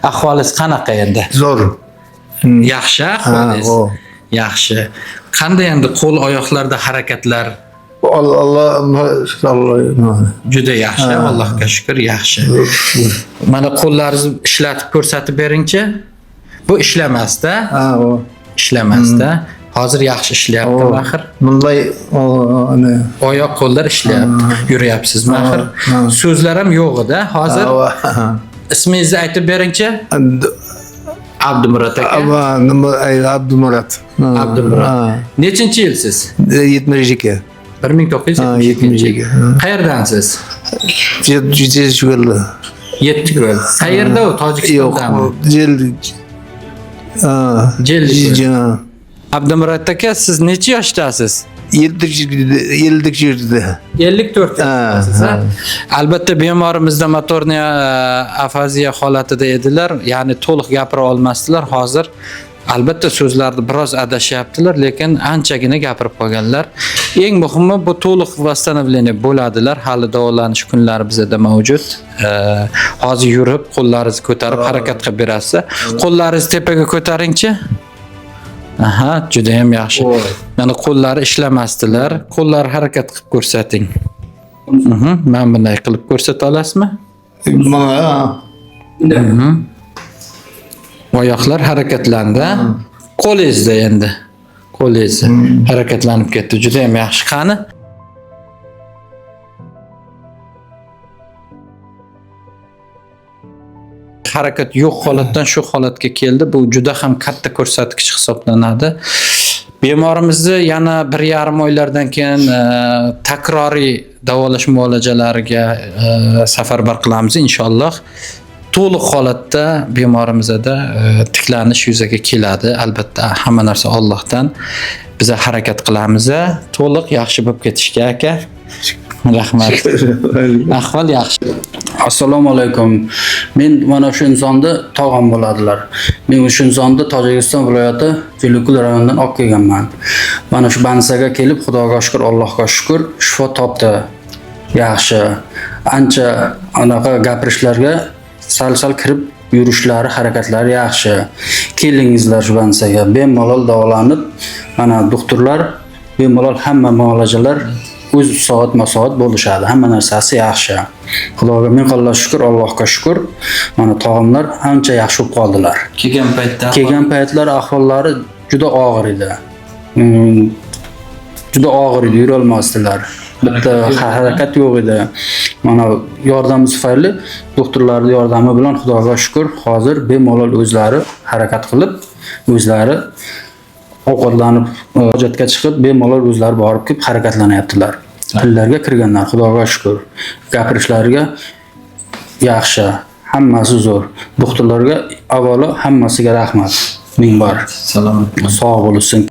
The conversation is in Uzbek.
Ahvolingiz qanaqa endi? Zo'r. Yaxshi ahvolingiz. Yaxshi. Qanday endi qo'l oyoqlarda harakatlar? Allah Juda yaxshi, Allohga shukr, yaxshi. Mana qo'llaringizni ishlatib ko'rsatib beringchi. Bu ishlamasda. Ishlamasda. Hozir yaxshi ishlayapti axir. Bunday Oyoq qo'llar ishlayapti. Yuryapsizmi axir? So'zlar ham yo'q-da hozir. Ismingizni aytib beringchi? Abdumurod aka. Abdumurod. Abdumurod. Nechinchi yilsiz? 72. 1972. Qayerdansiz? Yetti. Qayerda u? Tojikistondami? Jeldi. Abdumurod aka, siz necha yoshdasiz? 54 yoshda. Albatta bemorimizda motorniya afaziya holatida edilar, ya'ni to'liq gapira olmasdilar. Hozir albatta so'zlarni biroz adashyaptilar, lekin anchagina gapirib qolganlar. Eng muhimi bu to'liq восстановление bo'ladilar. Hali davolanish kunlari bizda mavjud. Hozir yurib, qo'llaringizni ko'tarib harakat qilib berasiz. Qo'llaringizni tepaga ko'taringchi. Aha, juda ham yaxshi. Mana qo'llari ishlamasdilar. Qo'llar harakat qilib ko'rsating. Men bunday qilib ko'rsata olasizmi? Oyoqlar harakatlandi. Qo'lingizda endi. Qo'lingiz harakatlanib ketdi. Juda ham yaxshi. Qani? Harakat yo'q holatdan shu holatga keldi. Bu juda ham katta ko'rsatkich hisoblanadi. Bemorimizni yana 1,5 oylardan keyin takroriy davolash muolajalariga safarbar qilamiz inshaalloh. To'liq holatda bemorimizda tiklanish yuzaga keladi. Albatta hamma narsa Allohdan. Biz harakat qilamiz. To'liq yaxshi bo'lib ketishga aka. Rahmat. Ahvol yaxshi. Assalomu alaykum. Men mana shu insonni tog'am bo'ladilar. Men o'sha insonni Tojikiston viloyati Jelukul rayonidan olib kelganman. Mana shu Bansaga kelib, Xudoga shukr, Allohga shukr, shifo topdi. Yaxshi. Ancha anaqa gapirishlarga sal kirib yurishlari, harakatlari yaxshi. Kelingizlar shu Bansaga. Bemalol davolanib, mana doktorlar bemalol hamma muolajalar o'z soat bo'lishadi. Hamma narsasi yaxshi. Xudoga ming qillar shukr, Allohga shukr. Mana tog'imlar ancha yaxshi bo'lib qoldilar. Kelgan paytlar ahvollari juda og'ir edi. Juda og'ir edi, yura olmasdilar. Bitta harakat yo'q edi. Mana yordam tufayli doktorlarning yordami bilan Xudoga shukr, hozir bemalol o'zlari harakat qilib, o'zlari ovqatlanib, hojatga chiqib, bemalol o'zlari borib kelib harakatlanyaptilar. Tillarga kirganlar, Xudoga shukr. Gapirishlariga yaxshi, hammasi zo'r. Doktorlarga avvalo hammasiga rahmat. Ming bor. Salomat. Sog' bo'lsin.